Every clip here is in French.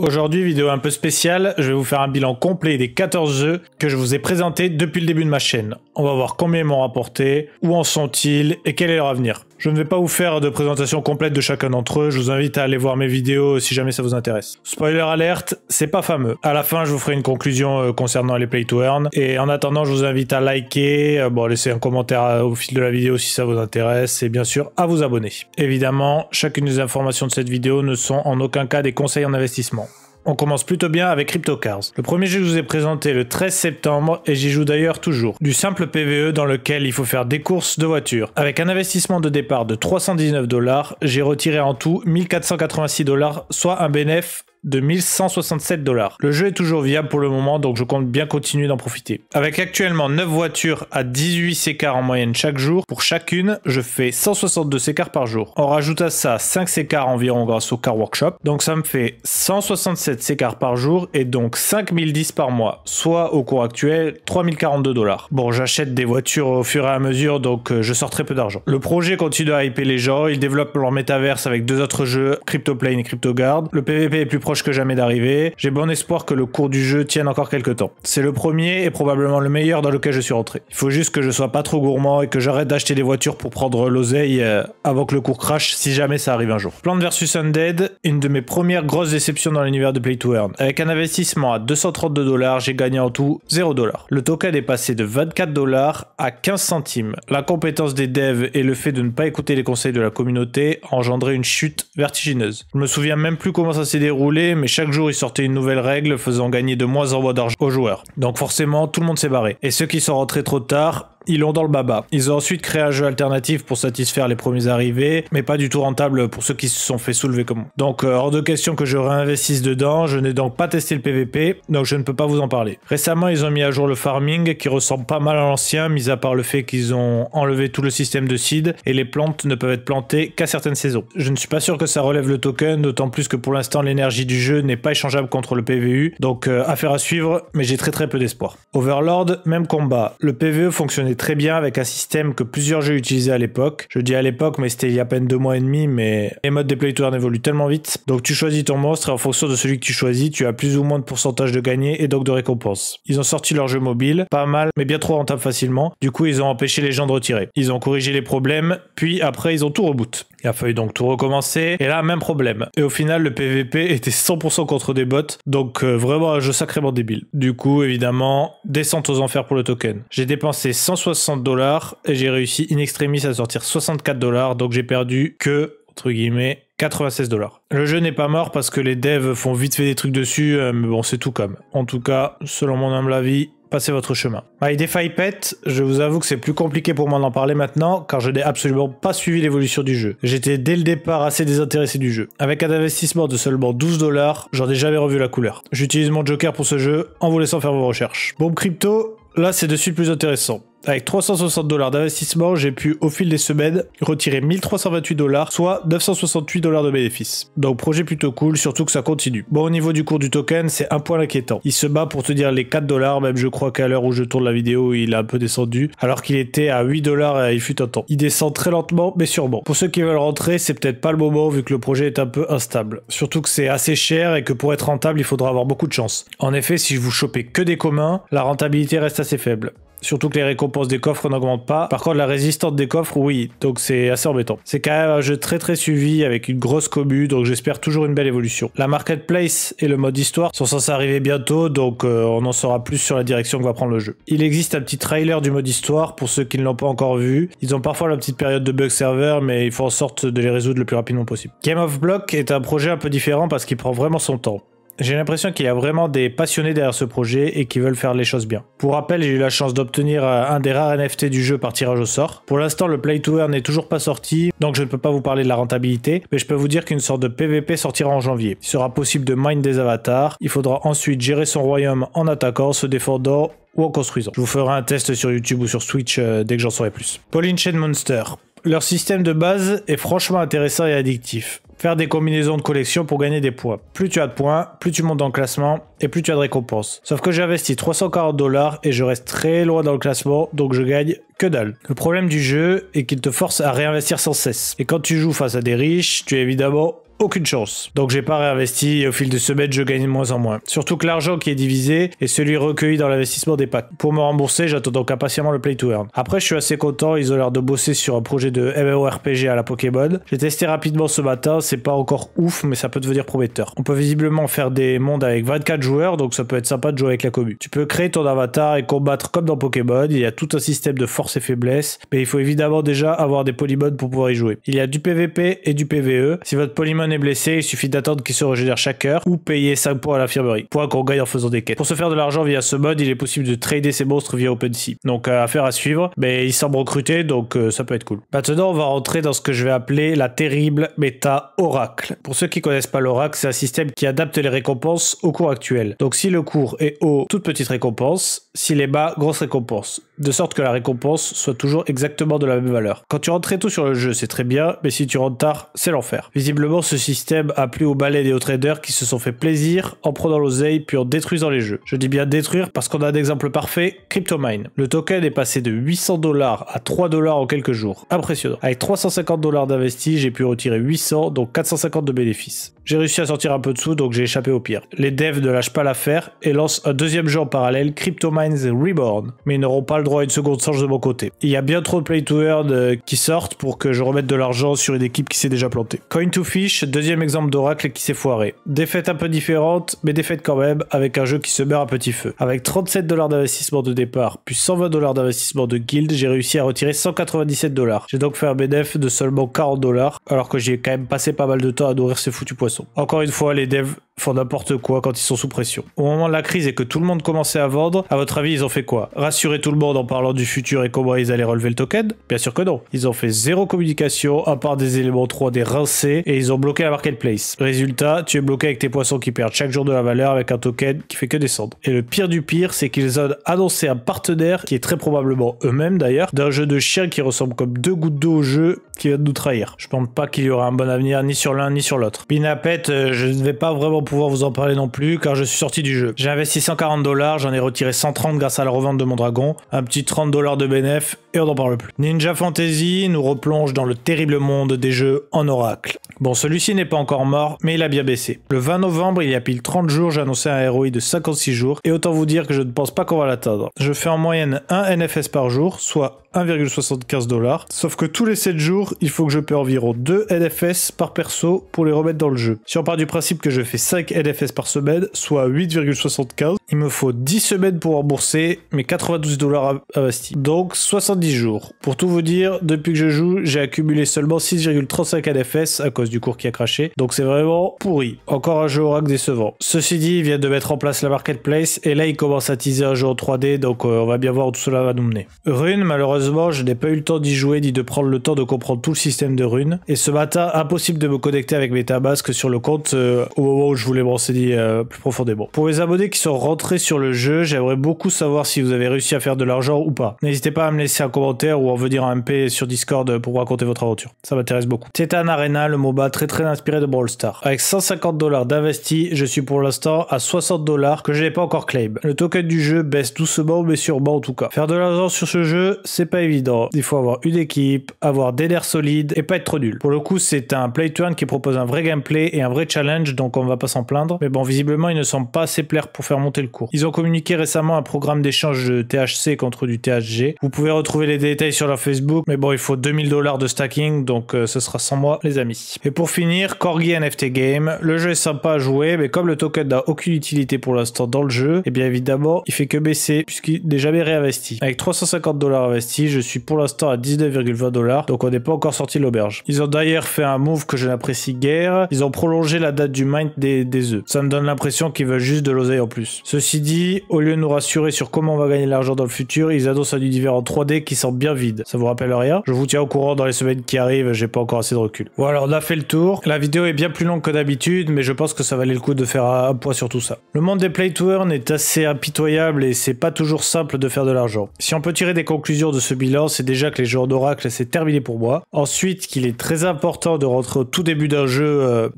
Aujourd'hui, vidéo un peu spéciale, je vais vous faire un bilan complet des 14 jeux que je vous ai présentés depuis le début de ma chaîne. On va voir combien ils m'ont rapporté, où en sont-ils et quel est leur avenir. Je ne vais pas vous faire de présentation complète de chacun d'entre eux, je vous invite à aller voir mes vidéos si jamais ça vous intéresse. Spoiler alerte, c'est pas fameux. À la fin, je vous ferai une conclusion concernant les Play to Earn. Et en attendant, je vous invite à liker, laisser un commentaire au fil de la vidéo si ça vous intéresse, et bien sûr à vous abonner. Évidemment, chacune des informations de cette vidéo ne sont en aucun cas des conseils en investissement. On commence plutôt bien avec CryptoCars. Le premier jeu que je vous ai présenté le 13 septembre et j'y joue d'ailleurs toujours. Du simple PvE dans lequel il faut faire des courses de voitures. Avec un investissement de départ de 319 $, j'ai retiré en tout 1486 $, soit un bénéfice de 1167 $. Le jeu est toujours viable pour le moment, donc je compte bien continuer d'en profiter. Avec actuellement 9 voitures à 18 sécars en moyenne chaque jour, pour chacune, je fais 162 sécars par jour. On rajoute à ça 5 sécars environ grâce au Car Workshop, donc ça me fait 167 sécars par jour et donc 5010 par mois, soit au cours actuel 3042 $. Bon, j'achète des voitures au fur et à mesure, donc je sors très peu d'argent. Le projet continue à hyper les gens, ils développent leur métaverse avec deux autres jeux, CryptoPlane et CryptoGuard. Le PVP est plus proche que jamais d'arriver. J'ai bon espoir que le cours du jeu tienne encore quelques temps. C'est le premier et probablement le meilleur dans lequel je suis rentré. Il faut juste que je sois pas trop gourmand et que j'arrête d'acheter des voitures pour prendre l'oseille avant que le cours crash si jamais ça arrive un jour. Plants vs Undead, une de mes premières grosses déceptions dans l'univers de Play to Earn. Avec un investissement à 232 $, j'ai gagné en tout 0 $. Le token est passé de 24 $ à 15 centimes. L'incompétence des devs et le fait de ne pas écouter les conseils de la communauté a engendré une chute vertigineuse. Je me souviens même plus comment ça s'est déroulé, mais chaque jour il sortait une nouvelle règle faisant gagner de moins en moins d'argent aux joueurs. Donc forcément tout le monde s'est barré. Et ceux qui sont rentrés trop tard, ils l'ont dans le baba. Ils ont ensuite créé un jeu alternatif pour satisfaire les premiers arrivés, mais pas du tout rentable pour ceux qui se sont fait soulever comme moi. Donc hors de question que je réinvestisse dedans, je n'ai donc pas testé le PVP, donc je ne peux pas vous en parler. Récemment, ils ont mis à jour le farming, qui ressemble pas mal à l'ancien, mis à part le fait qu'ils ont enlevé tout le système de seed, et les plantes ne peuvent être plantées qu'à certaines saisons. Je ne suis pas sûr que ça relève le token, d'autant plus que pour l'instant l'énergie du jeu n'est pas échangeable contre le PVU, donc affaire à suivre, mais j'ai très peu d'espoir. Overlord, même combat. Le PVE fonctionnait très bien avec un système que plusieurs jeux utilisaient à l'époque. Je dis à l'époque, mais c'était il y a à peine 2 mois et demi, mais les modes des Play to Earn évoluent tellement vite. Donc tu choisis ton monstre et en fonction de celui que tu choisis, tu as plus ou moins de pourcentage de gagner et donc de récompense. Ils ont sorti leur jeu mobile, pas mal, mais bien trop rentable facilement. Du coup, ils ont empêché les gens de retirer. Ils ont corrigé les problèmes, puis après, ils ont tout reboot. Il a fallu donc tout recommencer, et là, même problème. Et au final, le PVP était 100% contre des bots, donc vraiment un jeu sacrément débile. Du coup, évidemment, descente aux enfers pour le token. J'ai dépensé 160 $ et j'ai réussi in extremis à sortir 64 $, donc j'ai perdu que, entre guillemets, 96 $. Le jeu n'est pas mort parce que les devs font vite fait des trucs dessus, mais bon, c'est tout comme. En tout cas, selon mon humble avis, passez votre chemin. My DeFi Pet, je vous avoue que c'est plus compliqué pour moi d'en parler maintenant, car je n'ai absolument pas suivi l'évolution du jeu. J'étais dès le départ assez désintéressé du jeu. Avec un investissement de seulement 12 $, j'en ai jamais revu la couleur. J'utilise mon joker pour ce jeu, en vous laissant faire vos recherches. Bombe crypto, là c'est de suite plus intéressant. Avec 360 $ d'investissement, j'ai pu, au fil des semaines, retirer 1328 $, soit 968 $ de bénéfices. Donc projet plutôt cool, surtout que ça continue. Bon, au niveau du cours du token, c'est un point inquiétant. Il se bat pour te dire les 4 $, même je crois qu'à l'heure où je tourne la vidéo, il a un peu descendu, alors qu'il était à 8 $ il fut un temps. Il descend très lentement, mais sûrement. Pour ceux qui veulent rentrer, c'est peut-être pas le moment, vu que le projet est un peu instable. Surtout que c'est assez cher et que pour être rentable, il faudra avoir beaucoup de chance. En effet, si vous chopez que des communs, la rentabilité reste assez faible. Surtout que les récompenses des coffres n'augmentent pas. Par contre, la résistance des coffres, oui. Donc c'est assez embêtant. C'est quand même un jeu très suivi avec une grosse commu, donc j'espère toujours une belle évolution. La marketplace et le mode histoire sont censés arriver bientôt, donc on en saura plus sur la direction que va prendre le jeu. Il existe un petit trailer du mode histoire pour ceux qui ne l'ont pas encore vu. Ils ont parfois la petite période de bug server, mais il faut en sorte de les résoudre le plus rapidement possible. Game of Block est un projet un peu différent parce qu'il prend vraiment son temps. J'ai l'impression qu'il y a vraiment des passionnés derrière ce projet et qui veulent faire les choses bien. Pour rappel, j'ai eu la chance d'obtenir un des rares NFT du jeu par tirage au sort. Pour l'instant, le Play to Earn n'est toujours pas sorti, donc je ne peux pas vous parler de la rentabilité, mais je peux vous dire qu'une sorte de PVP sortira en janvier. Il sera possible de mine des avatars, il faudra ensuite gérer son royaume en attaquant, se défendant ou en construisant. Je vous ferai un test sur YouTube ou sur Twitch dès que j'en saurai plus. Pauline Chain Monster. Leur système de base est franchement intéressant et addictif. Faire des combinaisons de collection pour gagner des points. Plus tu as de points, plus tu montes dans le classement et plus tu as de récompenses. Sauf que j'ai investi 340 $ et je reste très loin dans le classement, donc je gagne que dalle. Le problème du jeu est qu'il te force à réinvestir sans cesse. Et quand tu joues face à des riches, tu es évidemment aucune chance. Donc j'ai pas réinvesti et au fil de semaines je gagne de moins en moins. Surtout que l'argent qui est divisé est celui recueilli dans l'investissement des packs. Pour me rembourser, j'attends donc impatiemment le play to earn. Après je suis assez content, ils ont l'air de bosser sur un projet de MMORPG à la Pokémon. J'ai testé rapidement ce matin, c'est pas encore ouf mais ça peut devenir prometteur. On peut visiblement faire des mondes avec 24 joueurs donc ça peut être sympa de jouer avec la commu. Tu peux créer ton avatar et combattre comme dans Pokémon, il y a tout un système de force et faiblesse, mais il faut évidemment déjà avoir des polymones pour pouvoir y jouer. Il y a du PVP et du PVE. Si votre polymone est blessé, il suffit d'attendre qu'il se régénère chaque heure ou payer 5 points à l'infirmerie. Points qu'on gagne en faisant des quêtes. Pour se faire de l'argent via ce mode, il est possible de trader ces monstres via OpenSea. Donc affaire à suivre, mais ils semblent recruter donc ça peut être cool. Maintenant on va rentrer dans ce que je vais appeler la terrible méta Oracle. Pour ceux qui connaissent pas l'Oracle, c'est un système qui adapte les récompenses au cours actuel. Donc si le cours est haut, toute petite récompense, s'il est bas, grosse récompense. De sorte que la récompense soit toujours exactement de la même valeur. Quand tu rentres très tôt sur le jeu, c'est très bien, mais si tu rentres tard, c'est l'enfer. Visiblement, ce système a plu aux balais et aux traders qui se sont fait plaisir en prenant l'oseille puis en détruisant les jeux. Je dis bien détruire parce qu'on a un exemple parfait, CryptoMine. Le token est passé de 800 $ à 3 $ en quelques jours. Impressionnant. Avec 350 $ d'investis, j'ai pu retirer 800, donc 450 de bénéfices. J'ai réussi à sortir un peu de sous, donc j'ai échappé au pire. Les devs ne lâchent pas l'affaire et lancent un deuxième jeu en parallèle, CryptoMines Reborn. Mais ils n'auront pas le droit à une seconde change de mon côté. Il y a bien trop de play to earn qui sortent pour que je remette de l'argent sur une équipe qui s'est déjà plantée. Coin2Fish, deuxième exemple d'Oracle qui s'est foiré. Défaite un peu différente, mais défaite quand même, avec un jeu qui se meurt à petit feu. Avec 37 $ d'investissement de départ, puis 120 $ d'investissement de guild, j'ai réussi à retirer 197 $. J'ai donc fait un bénéfice de seulement 40 $, alors que j'y ai quand même passé pas mal de temps à nourrir ces foutus poissons. Encore une fois, les devs font n'importe quoi quand ils sont sous pression. Au moment de la crise et que tout le monde commençait à vendre, à votre avis, ils ont fait quoi? Rassurer tout le monde en parlant du futur et comment ils allaient relever le token? Bien sûr que non. Ils ont fait zéro communication, à part des éléments 3D rincés, et ils ont bloqué la marketplace. Résultat, tu es bloqué avec tes poissons qui perdent chaque jour de la valeur avec un token qui fait que descendre. Et le pire du pire, c'est qu'ils ont annoncé un partenaire, qui est très probablement eux-mêmes d'ailleurs, d'un jeu de chien qui ressemble comme deux gouttes d'eau au jeu qui vient de nous trahir. Je pense pas qu'il y aura un bon avenir ni sur l'un ni sur l'autre. Pinapet, je ne vais pas vraiment pouvoir vous en parler non plus car je suis sorti du jeu. J'ai investi 140 $, j'en ai retiré 130 grâce à la revente de mon dragon, un petit 30 $ de bénéf et on n'en parle plus. Ninja Fantasy nous replonge dans le terrible monde des jeux en Oracle. Bon, celui-ci n'est pas encore mort, mais il a bien baissé. Le 20 novembre, il y a pile 30 jours, j'ai annoncé un ROI de 56 jours et autant vous dire que je ne pense pas qu'on va l'atteindre. Je fais en moyenne 1 NFS par jour, soit 1,75 $. Sauf que tous les 7 jours, il faut que je paie environ 2 NFS par perso pour les remettre dans le jeu. Si on part du principe que je fais 5 NFS par semaine, soit 8,75, il me faut 10 semaines pour rembourser mes 92 $ investis. Donc 70 jours. Pour tout vous dire, depuis que je joue, j'ai accumulé seulement 6,35 NFS à cause du cours qui a craché. Donc c'est vraiment pourri. Encore un jeu Oracle décevant. Ceci dit, il vient de mettre en place la marketplace et là il commence à teaser un jeu en 3D, donc on va bien voir où tout cela va nous mener. Rune, malheureusement, je n'ai pas eu le temps d'y jouer ni de prendre le temps de comprendre tout le système de Rune. Et ce matin, impossible de me connecter avec MetaMask sur le compte au moment où je voulais me renseigner plus profondément. Pour les abonnés qui sont rentrés sur le jeu, j'aimerais beaucoup savoir si vous avez réussi à faire de l'argent ou pas. N'hésitez pas à me laisser un commentaire ou en venir un MP sur Discord pour raconter votre aventure. Ça m'intéresse beaucoup. Titan Arena, le MOBA très inspiré de Brawl Stars. Avec 150 $ d'investis, je suis pour l'instant à 60 $ que je n'ai pas encore claim. Le token du jeu baisse doucement mais sûrement en tout cas. Faire de l'argent sur ce jeu, c'est pas évident. Il faut avoir une équipe, avoir des nerfs solides et pas être trop nul. Pour le coup, c'est un play to earn qui propose un vrai gameplay et un vrai challenge, donc on va pas s'en plaindre. Mais bon, visiblement, ils ne semblent pas assez plaire pour faire monter le cours. Ils ont communiqué récemment un programme d'échange de THC contre du THG. Vous pouvez retrouver les détails sur leur Facebook, mais bon, il faut 2000 $ de stacking, donc ce sera sans moi, les amis. Et pour finir, Corgi NFT Game. Le jeu est sympa à jouer, mais comme le token n'a aucune utilité pour l'instant dans le jeu, et bien évidemment, il fait que baisser puisqu'il n'est jamais réinvesti. Avec 350 $ investis, je suis pour l'instant à 19,20 $, donc on n'est pas encore sorti de l'auberge. Ils ont d'ailleurs fait un move que je n'apprécie guère. Ils ont prolongé la date du mint des œufs. Ça me donne l'impression qu'ils veulent juste de l'oseille en plus. Ceci dit, au lieu de nous rassurer sur comment on va gagner l'argent dans le futur, ils annoncent un univers en 3D qui semble bien vide. Ça vous rappelle rien? Je vous tiens au courant dans les semaines qui arrivent, j'ai pas encore assez de recul. Voilà, on a fait le tour. La vidéo est bien plus longue que d'habitude, mais je pense que ça valait le coup de faire un point sur tout ça. Le monde des play to earn est assez impitoyable et c'est pas toujours simple de faire de l'argent. Si on peut tirer des conclusions de ce bilan, c'est déjà que les joueurs d'Oracle, c'est terminé pour moi. Ensuite, qu'il est très important de rentrer au tout début d'un jeu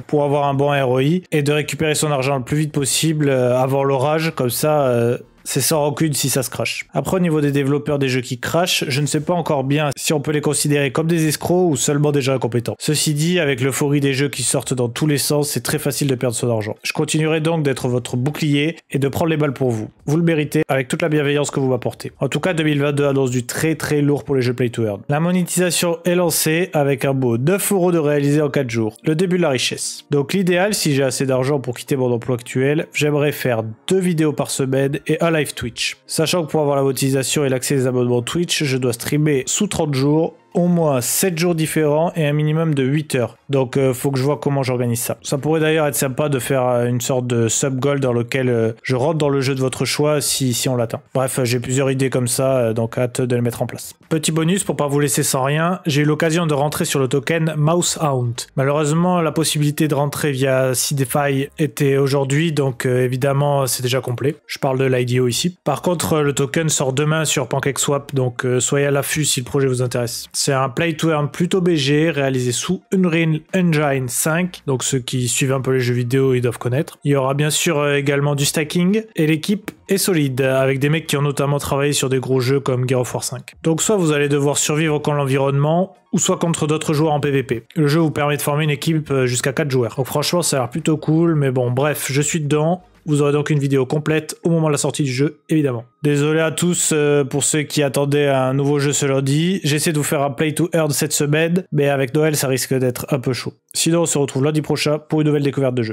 pour avoir un bon ROI et de récupérer son argent le plus vite possible avant l'orage, comme ça c'est sans rancune si ça se crache. Après au niveau des développeurs des jeux qui crachent, je ne sais pas encore bien si on peut les considérer comme des escrocs ou seulement des gens incompétents. Ceci dit, avec l'euphorie des jeux qui sortent dans tous les sens, c'est très facile de perdre son argent. Je continuerai donc d'être votre bouclier et de prendre les balles pour vous. Vous le méritez avec toute la bienveillance que vous m'apportez. En tout cas, 2022 annonce du très lourd pour les jeux Play to Earn. La monétisation est lancée avec un beau 9 € de réaliser en 4 jours. Le début de la richesse. Donc l'idéal, si j'ai assez d'argent pour quitter mon emploi actuel, j'aimerais faire 2 vidéos par semaine et un live Twitch. Sachant que pour avoir la monétisation et l'accès des abonnements Twitch, je dois streamer sous 30 jours, au moins 7 jours différents et un minimum de 8 heures. Donc faut que je vois comment j'organise ça. Ça pourrait d'ailleurs être sympa de faire une sorte de sub-goal dans lequel je rentre dans le jeu de votre choix si on l'atteint. Bref, j'ai plusieurs idées comme ça, donc hâte de les mettre en place. Petit bonus pour pas vous laisser sans rien, j'ai eu l'occasion de rentrer sur le token Mousehound. Malheureusement, la possibilité de rentrer via Seedify était aujourd'hui, donc évidemment c'est déjà complet. Je parle de l'IDO ici. Par contre, le token sort demain sur PancakeSwap, donc soyez à l'affût si le projet vous intéresse. C'est un play to earn plutôt BG, réalisé sous Unreal Engine 5, donc ceux qui suivent un peu les jeux vidéo, ils doivent connaître. Il y aura bien sûr également du stacking, et l'équipe est solide, avec des mecs qui ont notamment travaillé sur des gros jeux comme Gears of War 5. Donc soit vous allez devoir survivre contre l'environnement, ou soit contre d'autres joueurs en PvP. Le jeu vous permet de former une équipe jusqu'à 4 joueurs. Donc franchement, ça a l'air plutôt cool, mais bon, bref, je suis dedans. Vous aurez donc une vidéo complète au moment de la sortie du jeu, évidemment. Désolé à tous pour ceux qui attendaient un nouveau jeu ce lundi. J'essaie de vous faire un Play to Earn cette semaine, mais avec Noël, ça risque d'être un peu chaud. Sinon, on se retrouve lundi prochain pour une nouvelle découverte de jeu.